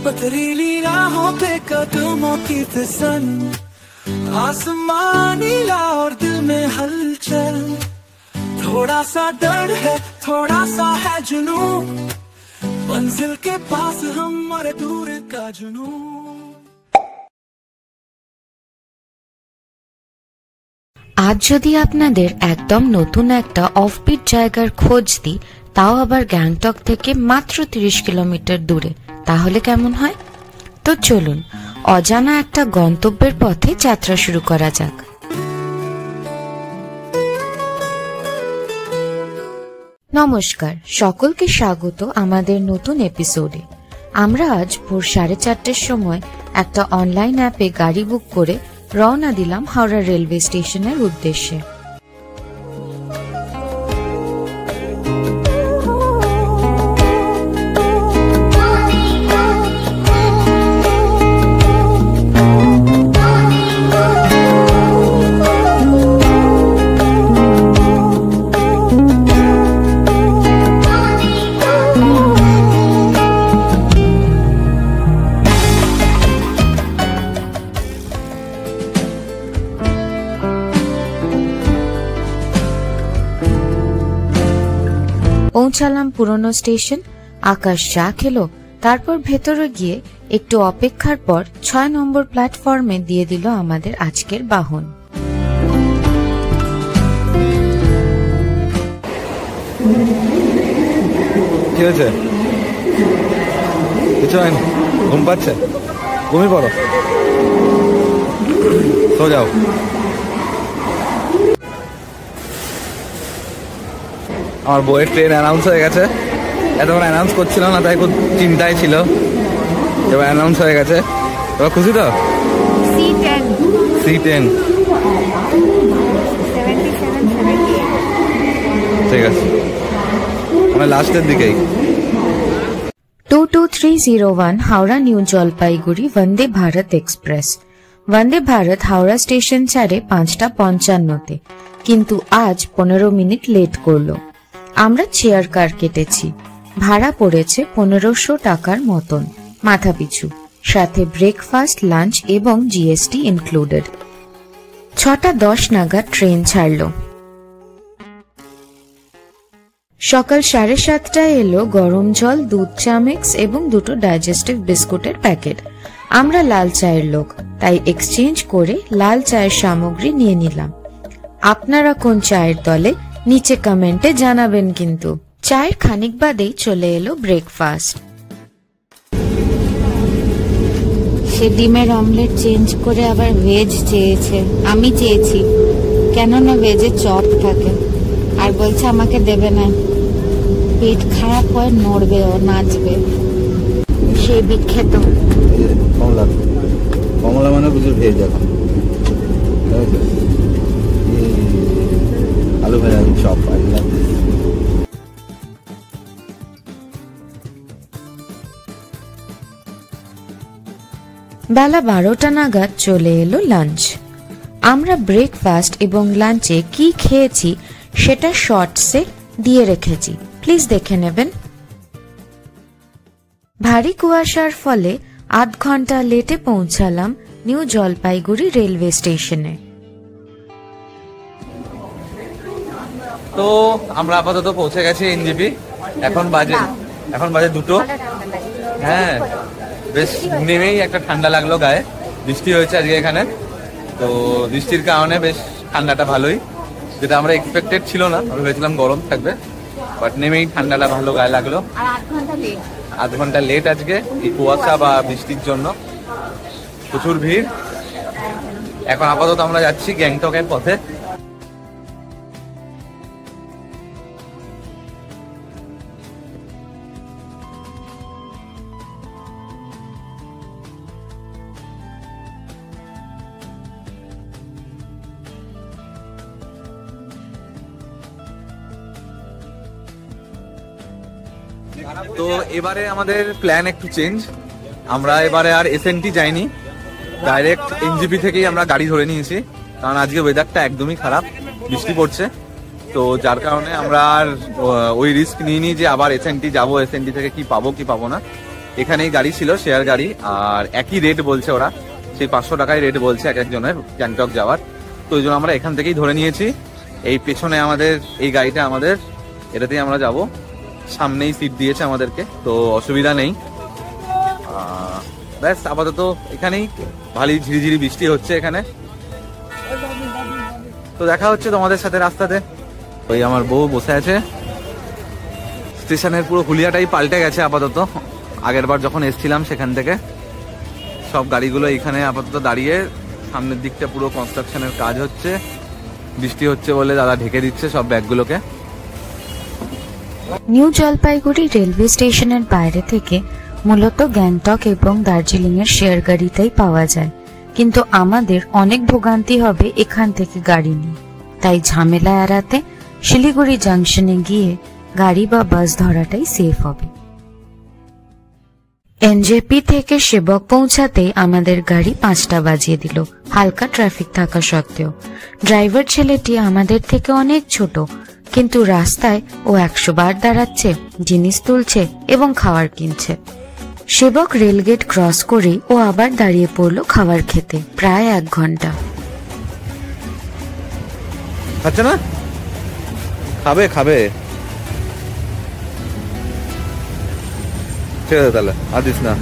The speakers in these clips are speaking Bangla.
पथरीली राहों पे कदमों की फिसल, आसमान नीला और दिल में हलचल, थोड़ा सा डर है थोड़ा सा है जुनून, मंजिल के पास हम और दूर का जुनून। আজ যদি আপনাদের একদম নতুন একটা অফবিট জায়গার খোঁজ দিই, তাও আবার গ্যাংটক থেকে মাত্র 30 কিলোমিটার দূরে, তাহলে কেমন হয়? তো চলুন অজানা একটা গন্তব্যের পথে যাত্রা শুরু করা যাক। নমস্কার, সকলকে স্বাগত আমাদের নতুন এপিসোডে। আমরা আজ ভোর 4:30টার সময় একটা অনলাইন অ্যাপে গাড়ি বুক করে রওনা দিলাম হাওড়া রেলওয়ে স্টেশনের উদ্দেশ্যে। পৌঁছালাম পুরনো স্টেশন। আকাশ চা খেলো, তারপর ভেতরে গিয়ে একটু অপেক্ষার পর 6 নম্বর প্ল্যাটফর্মে দিয়ে দিল আমাদের আজকের বাহন। কি হয়েছে? কিছু হয়নি? ঘুম পাচ্ছে? ঘুমিয়ে পড়ো, তো যাও। আমার বইয়ের ট্রেন অ্যানাউন্স হয়ে গেছে। এতক্ষণ অ্যানাউন্স করছিল না, তাই খুব চিন্তায় ছিল। এবার অ্যানাউন্স হয়ে গেছে। এবার খুশি তো? C10 ঠিক আছে, আমরা লাস্টের দিকেই। 22301 Howrah new Jalpaiguri Vande Bharat express. Vande Bharat Howrah station ছাড়ে 5:55-তে, কিন্তু আজ 15 মিনিট লেট করলো। আমরা চেয়ার কার কেটেছি। ভাড়া পড়েছে 1500 টাকার মতন মাথাপিছু, সাথে ব্রেকফাস্ট, লাঞ্চ এবং জিএসটি ইনক্লুডেড। 6:10 নাগাদ ট্রেন ছাড়ল। সকাল 7:30টায় এলো গরম জল, দুধ, চা মিক্স এবং 2টো ডাইজেস্টিভ বিস্কুটের প্যাকেট। আমরা লাল চায়ের লোক, তাই এক্সচেঞ্জ করে লাল চায়ের সামগ্রী নিয়ে নিলাম। আপনারা কোন চায়ের দলে নিচে কমেন্টে জানাবেন কিন্তু। চায়ের খানিক বাদেই চলে এলো ব্রেকফাস্ট। সে ডিমের অমলেট চেঞ্জ করে আবার ভেজ চেয়েছে। আমি চেয়েছি, কেননা ভেজে চপ থাকে, আর বলছে আমাকে দেবে না, পেট খারাপ হয়, নড়বে ও নাচবে। সে বিখ্যাত কমলা, কমলা মানে বুঝে ভেজ। এখন আলু ভাজা চপ। বেলা 12টা নাগাদ চলে এলো লাঞ্চ। আমরা ব্রেকফাস্ট এবং লাঞ্চে কি খেয়েছি সেটা শর্টসে দিয়ে রেখেছি, প্লিজ দেখে নেবেন। ভারী কুয়াশার ফলে আধ ঘন্টা লেটে পৌঁছালাম নিউ জলপাইগুড়ি রেলওয়ে স্টেশনে। তো আমরা আপাতত পৌঁছে গেছি এনজেপি। এখন বাজে 2টো। হ্যাঁ, বেশ নেমেই একটা ঠান্ডা লাগলো গায়ে। বৃষ্টি হয়েছে আজকে এখানে, তো বৃষ্টির কারণে বেশ ঠান্ডাটা ভালোই, যেটা আমরা এক্সপেক্টেড ছিল না। আমরা ভেবেছিলাম গরম থাকবে, বাট নেমেই ঠান্ডাটা ভালো গায়ে লাগলো। আধ ঘন্টা লেট আজকে এই কুয়াশা বা বৃষ্টির জন্য। প্রচুর ভিড়। এখন আপাতত আমরা যাচ্ছি গ্যাংটকের পথে। তো এবারে আমাদের প্ল্যান একটু চেঞ্জ। আমরা এবারে আর এসএনটি যাইনি, ডাইরেক্ট এনজেপি থেকেই আমরা গাড়ি ধরে নিয়েছি, কারণ আজকে ওয়েদারটা একদমই খারাপ, বৃষ্টি পড়ছে। তো যার কারণে আমরা আর ওই রিস্ক নিইনি যে আবার এসএনটি যাবো, এসএনটি থেকে কি পাবো কি পাবো না। এখানেই গাড়ি ছিল, শেয়ার গাড়ি, আর একই রেট বলছে ওরা, সেই 500 টাকায় রেট বলছে এক একজনের গ্যাংটক যাওয়ার। তো ওই জন্য আমরা এখান থেকেই ধরে নিয়েছি। এই পেছনে আমাদের এই গাড়িটা আমাদের, এটাতেই আমরা যাব। সামনেই সিট দিয়েছে আমাদেরকে, তো অসুবিধা নেই। ব্যাস, আপাতত এখানেই ভালোই ঝিরিঝিরি বৃষ্টি হচ্ছে এখানে। তো দেখা হচ্ছে তোমাদের সাথে রাস্তাতে। ওই আমার বউ বসে আছে। স্টেশনের পুরো হুলিয়াটাই পাল্টে গেছে আপাতত, আগের বার যখন এসেছিলাম সেখান থেকে। সব গাড়িগুলো এখানে আপাতত দাঁড়িয়ে, সামনের দিকটা পুরো কনস্ট্রাকশনের কাজ হচ্ছে। বৃষ্টি হচ্ছে বলে দাদা ঢেকে দিচ্ছে সব ব্যাগগুলোকে। নিউ জলপাইগুড়ি রেলওয়ে স্টেশনের বাইরে থেকে মূলত গ্যাংটক এবং দার্জিলিং এর শেয়ার গাড়িটাই পাওয়া যায়, কিন্তু আমাদের অনেক ভোগান্তি হবে এখান থেকে গাড়ি নিয়ে। তাই ঝামেলা এড়াতে শিলিগুড়ি জাংশনে গিয়ে গাড়ি বা বাস ধরাটাই সেফ হবে। এনজেপি থেকে সেবক পৌঁছাতে আমাদের গাড়ি 5টা বাজিয়ে দিল, হালকা ট্রাফিক থাকা সত্ত্বেও। ড্রাইভার ছেলেটি আমাদের থেকে অনেক ছোট, কিন্তু রাস্তায় ও 100 বার দাঁড়াচ্ছে, জিনিস তুলছে এবং খাবার কিনছে। সেবক রেলগেট ক্রস করে ও আবার দাঁড়িয়ে পড়লো খাবার খেতে, প্রায় 1 ঘন্টা। আচ্ছা না, খাবে খাবে, ছেড়ে দে তাহলে, আর দিস না।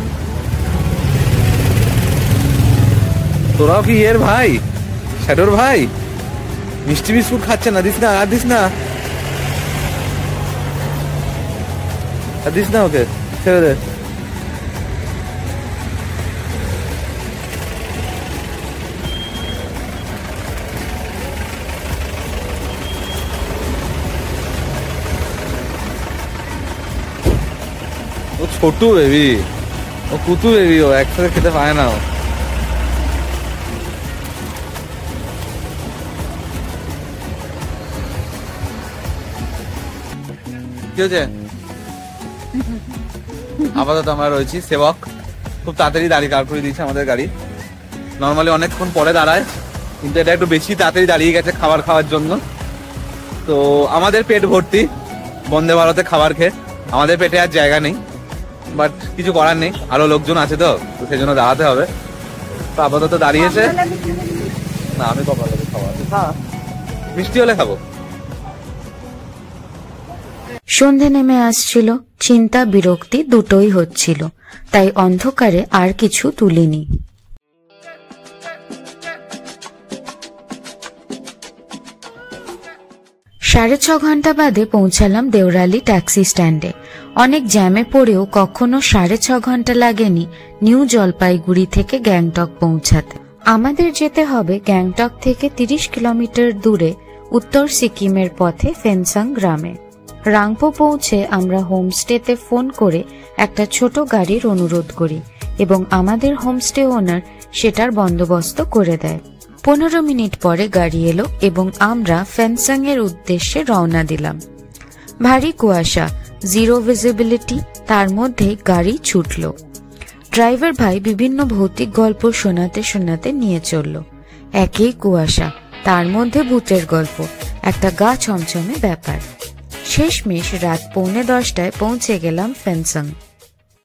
তোরাও কি এর ভাই, শ্যাডোর ভাই? মিষ্টি বিস্কুট খাচ্ছে না, দিস না, আর দিস না, আর দিস না ওকে, ছেড়ে দে। ও ছোট বেবি, ও কুতু বেবি, ও একসাথে খেতে পায় না। কি হচ্ছে? আপাতত আমরা রয়েছি সেবক, খুব তাড়াতাড়ি দাঁড়িয়ে দাঁড় করে দিয়েছে আমাদের গাড়ি। নর্মালি অনেকক্ষণ পরে দাঁড়ায়, কিন্তু এটা একটু বেশি তাড়াতাড়ি দাঁড়িয়ে গেছে খাবার খাওয়ার জন্য। তো আমাদের পেট ভর্তি বন্দে ভারতে খাবার খেয়ে, আমাদের পেটে আর জায়গা নেই, বাট কিছু করার নেই, আরো লোকজন আছে তো সেই জন্য দাঁড়াতে হবে। তো আপাতত দাঁড়িয়েছে। না, আমি কপাল খাওয়া, হ্যাঁ মিষ্টি হলে খাবো। সন্ধে নেমে আসছিল, চিন্তা বিরক্তি দুটোই হচ্ছিল, তাই অন্ধকারে আর কিছু তুলিনি। 6.5 ঘন্টা বাদে পৌঁছালাম দেওরালি ট্যাক্সি স্ট্যান্ডে। অনেক জ্যামে পড়েও কখনো 6.5 ঘন্টা লাগেনি নিউ জলপাইগুড়ি থেকে গ্যাংটক পৌঁছাতে। আমাদের যেতে হবে গ্যাংটক থেকে 30 কিলোমিটার দূরে উত্তর সিকিমের পথে ফেনসাং গ্রামে। রাংপো পৌঁছে আমরা হোমস্টেতে ফোন করে একটা ছোট গাড়ির অনুরোধ করি এবং আমাদের হোমস্টে ওনার সেটার বন্দোবস্ত করে দেয়। 15 মিনিট পরে গাড়ি এলো এবং আমরা ফেনসাং এর উদ্দেশ্যে রওনা দিলাম। ভারী কুয়াশা, জিরো ভিজিবিলিটি, তার মধ্যে গাড়ি ছুটল। ড্রাইভার ভাই বিভিন্ন ভৌতিক গল্প শোনাতে শোনাতে নিয়ে চলল। একই কুয়াশা, তার মধ্যে ভূতের গল্প, একটা গা ছমছমে ব্যাপার। শেষমেশ রাত 9:45 পৌঁছে গেলাম ফেনসাং।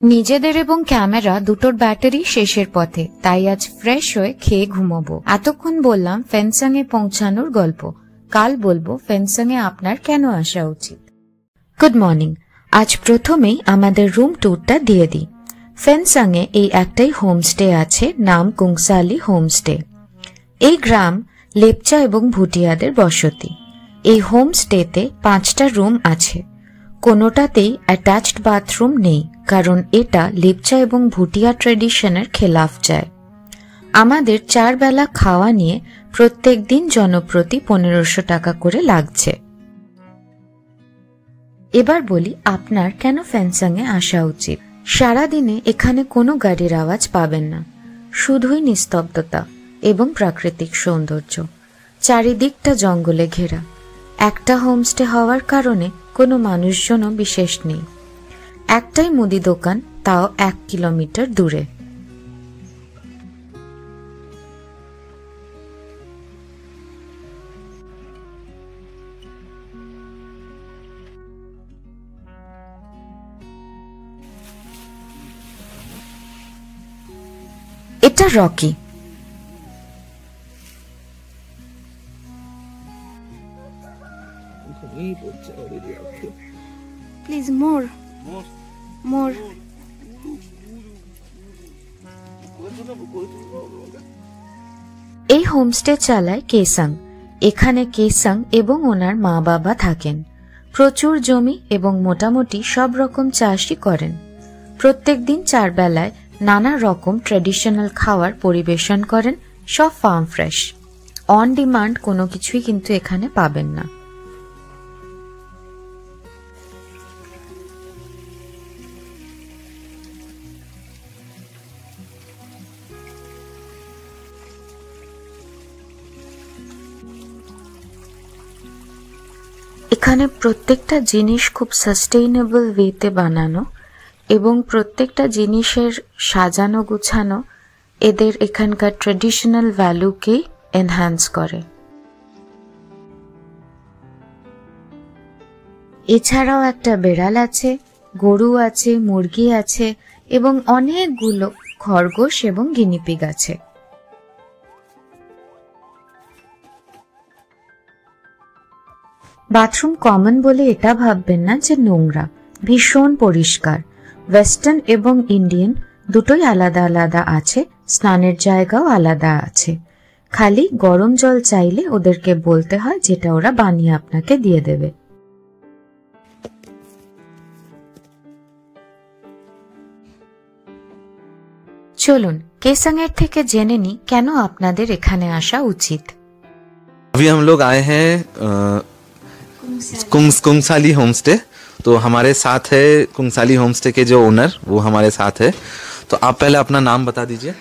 নিজেদের এবং ক্যামেরা দুটোর ব্যাটারি শেষের পথে, তাই আজ ফ্রেশ হয়ে খেয়ে ঘুমোবো। এতক্ষণ বললাম ফেনসাং এ পৌঁছানোর গল্প, কাল বলবো ফেনসাং এ আপনার কেন আসা উচিত। Good morning. আজ প্রথমেই আমাদের রুম ট্যুরটা দিয়ে দিই। ফেনসাং এ এই একটাই হোমস্টে আছে, নাম কুংসালি হোমস্টে। এই গ্রাম লেপচা এবং ভুটিয়াদের বসতি। এই হোমস্টেতে 5টা রুম আছে। কোনোটাতেই অ্যাটাচড বাথরুম নেই, কারণ এটা লেপচা এবং ভুটিয়া ট্রেডিশনের খেলাফ যায়। আমাদের 4 বেলা খাওয়া নিয়ে প্রত্যেক দিন জনপ্রতি 1500 টাকা করে লাগছে। এবার বলি আপনার কেন ফেনসাং এ আসা উচিত। সারাদিনে এখানে কোনো গাড়ির আওয়াজ পাবেন না, শুধুই নিস্তব্ধতা এবং প্রাকৃতিক সৌন্দর্য। চারিদিকটা জঙ্গলে ঘেরা। একটা হোমস্টে হওয়ার কারণে কোনো মানুষজনও বিশেষ নেই। একটাই মুদি দোকান, তাও 1 কিলোমিটার দূরে। এটা রকি। Please, more. More. এই হোমস্টে চালায় কেসাং। এখানে কেসাং এবং ওনার মা বাবা থাকেন। প্রচুর জমি এবং মোটামুটি সব রকম চাষই করেন। প্রত্যেক দিন 4 বেলায় নানা রকম ট্র্যাডিশনাল খাবার পরিবেশন করেন, সব ফার্ম ফ্রেশ। অন ডিমান্ড কোনো কিছুই কিন্তু এখানে পাবেন না। এখানে প্রত্যেকটা জিনিস খুব সাস্টেইনেবল ওয়েতে বানানো এবং প্রত্যেকটা জিনিসের সাজানো গুছানো এদের এখানকার ট্র্যাডিশনাল ভ্যালুকে এনহ্যান্স করে। এছাড়াও একটা বেড়াল আছে, গরু আছে, মুরগি আছে এবং অনেকগুলো খরগোশ এবং গিনিপিগ আছে। বাথরুম কমন বলে এটা ভাববেন না যে নোংরা, ভীষণ পরিষ্কার। ওয়েস্টার্ন এবং ইন্ডিয়ান দুটোই আলাদা আলাদা আছে, স্নানের জায়গাও আলাদা আছে। খালি গরম জল চাইলে ওদেরকে বলতে হয়, যেটা ওরা বানিয়ে আপনাকে দিয়ে দেবে। চলুন কেসাং এর থেকে জেনে নি কেন আপনাদের এখানে আসা উচিত। अभी हम लोग आए हैं कुंगसाली होमस्टे। तो हमारे साथ है कुंगसाली होमस्टे के जो ओनर, वो हमारे साथ है। तो आप पहले अपना नाम बता दीजिए।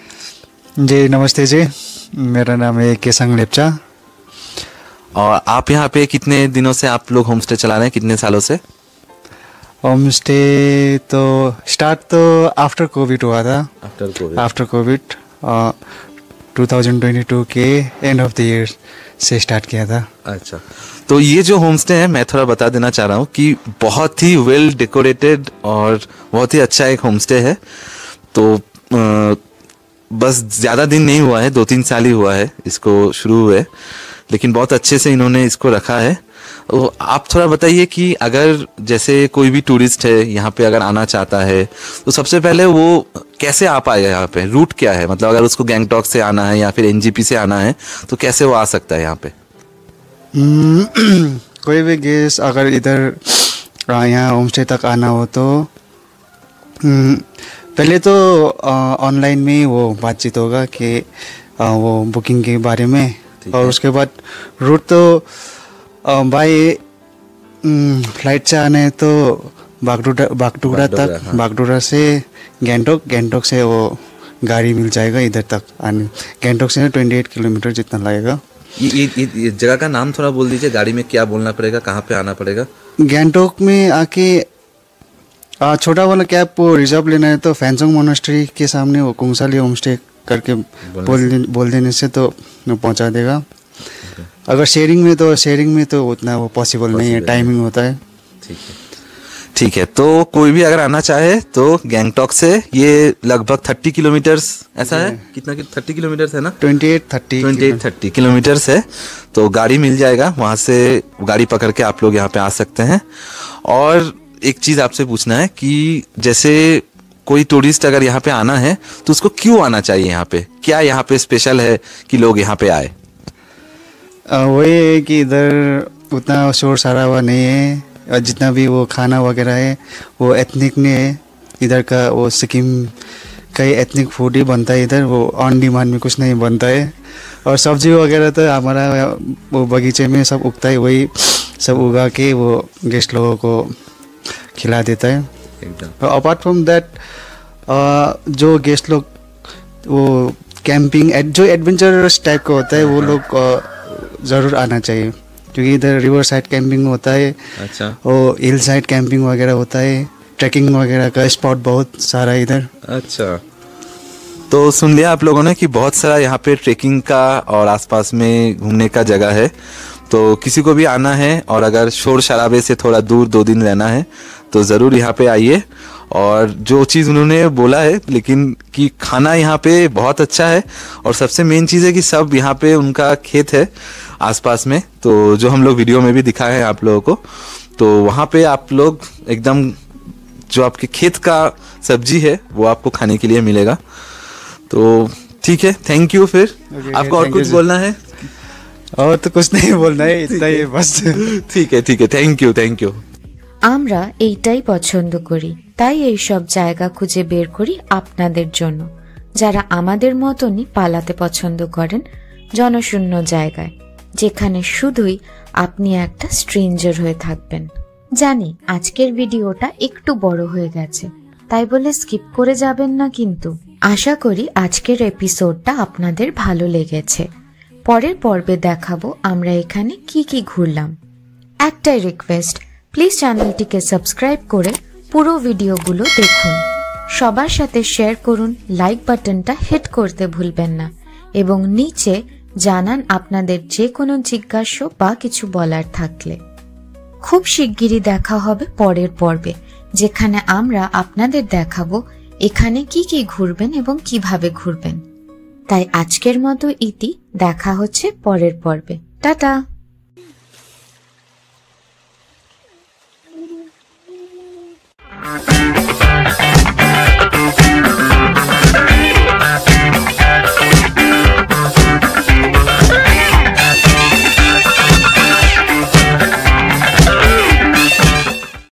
जी नमस्ते जी, मेरा नाम है केसांग लेप्चा। और आप यहाँ पे कितने दिनों से आप लोग होमस्टे चला रहे हैं, कितने सालों से? होम स्टे तो स्टार्ट तो आफ्टर कोविड हुआ था। आफ्टर कोविड 2022 के एंड ऑफ द ईयर से स्टार्ट किया था। अच्छा, तो ये जो होम स्टे है, मैं थोड़ा बता देना चाह रहा हूँ कि बहुत ही वेल डेकोरेटेड और बहुत ही अच्छा एक होम स्टे है। तो बस ज़्यादा दिन नहीं हुआ है, 2-3 साल ही हुआ है इसको शुरू हुए, लेकिन बहुत अच्छे से इन्होंने इसको रखा है। तो आप थोड़ा बताइए कि अगर जैसे कोई भी टूरिस्ट है यहाँ पे अगर आना चाहता है, तो सबसे पहले वो कैसे आ पाएगा यहाँ पे? रूट क्या है? मतलब अगर उसको गैंगटॉक से आना है या फिर एनजीपी से आना है, तो कैसे वो आ सकता है यहाँ पे? कोई भी गेस्ट अगर इधर यहाँ होम स्टे तक आना हो तो पहले तो ऑनलाइन में वो बातचीत होगा कि वो बुकिंग के बारे में, और उसके बाद रूट तो बाय फ्लाइट से आने तो बागडोगरा तक, बागडोगरा से गैंगटॉक से वो गाड़ी मिल जाएगा इधर तक आने। गैंगटॉक से 28 किलोमीटर जितना लगेगा। ये जगह का नाम थोड़ा बोल दीजिए, गाड़ी में क्या बोलना पड़ेगा, कहाँ पे आना पड़ेगा? गैंगटॉक में आके छोटा वाला कैब वो रिजर्व लेना है तो फैंसोंग मोनास्ट्री के सामने वो कुंगसाली होम स्टे करके बोल देने से तो पहुँचा देगा। अगर शेयरिंग में तो उतना वो पॉसिबल नहीं है, टाइमिंग होता है। ठीक है, तो कोई भी अगर आना चाहे तो गैंगटॉक से ये लगभग 30 किलोमीटर्स, ऐसा है कितना 30 किलोमीटर्स है ना? 28-30 किलोमीटर्स है। तो गाड़ी मिल जाएगा, वहाँ से गाड़ी पकड़ के आप लोग यहाँ पे आ सकते हैं। और एक चीज़ आपसे पूछना है कि जैसे कोई टूरिस्ट अगर यहाँ पे आना है तो उसको क्यों आना चाहिए यहाँ पे? क्या यहाँ पे स्पेशल है कि लोग यहाँ पे आए? वही है कि इधर उतना शोर शराबा नहीं है, और जितना भी वो खाना वगैरह है वो एथनिक नहीं है। इधर का वो सिक्किम का ही एथनिक फूड ही बनता है इधर, वो ऑन डिमांड में कुछ नहीं बनता है। और सब्जी वगैरह तो हमारा वो बगीचे में सब उगता है, वही सब उगा के वो गेस्ट लोगों को खिला देता है। अपार्ट फ्रॉम दैट जो गेस्ट लोग वो कैंपिंग जो एडवेंचरस टाइप का होता है वो लोग ज़रूर आना चाहिए, क्योंकि इधर रिवर साइड कैंपिंग होता है। अच्छा, और हिल साइड कैंपिंग वगैरह होता है, ट्रैकिंग वगैरह का स्पॉट बहुत सारा इधर। अच्छा, तो सुन लिया आप लोगों ने कि बहुत सारा यहाँ पे ट्रैकिंग का और आसपास में घूमने का जगह है। तो किसी को भी आना है और अगर शोर शराबे से थोड़ा दूर 2 दिन रहना है तो ज़रूर यहाँ पे आइए। और जो चीज़ उन्होंने बोला है लेकिन कि खाना यहाँ पे बहुत अच्छा है, और सबसे मेन चीज़ है कि सब यहाँ पे उनका खेत है आसपास में, तो जो हम लोग वीडियो में भी दिखाए हैं आप लोगों को, तो वहाँ पे आप लोग एकदम जो आपके खेत का सब्जी है वो आपको खाने के लिए मिलेगा। तो ठीक है, थैंक यू। फिर आपको और कुछ बोलना है? और तो कुछ नहीं बोलना है, इतना ही बस। ठीक है, थैंक यू। আমরা এইটাই পছন্দ করি, তাই এই সব জায়গা খুঁজে বের করি আপনাদের জন্য, যারা আমাদের মতনই পালাতে পছন্দ করেন জনশূন্য জায়গায়, যেখানে শুধুই আপনি একটা স্ট্রেঞ্জার হয়ে থাকবেন। জানি আজকের ভিডিওটা একটু বড় হয়ে গেছে, তাই বলে স্কিপ করে যাবেন না কিন্তু। আশা করি আজকের এপিসোডটা আপনাদের ভালো লেগেছে। পরের পর্বে দেখাবো আমরা এখানে কি কি ঘুরলাম। একটাই রিকোয়েস্ট, প্লিজ চ্যানেলটিকে সাবস্ক্রাইব করে পুরো ভিডিওগুলো দেখুন, সবার সাথে শেয়ার করুন, লাইক বাটনটা হিট করতে ভুলবেন না, এবং নিচে জানান আপনাদের যে কোনো জিজ্ঞাসা বা কিছু বলার থাকলে। খুব শিগগিরই দেখা হবে পরের পর্বে, যেখানে আমরা আপনাদের দেখাবো এখানে কি কি ঘুরবেন এবং কিভাবে ঘুরবেন। তাই আজকের মতো ইতি, দেখা হচ্ছে পরের পর্বে। টাটা।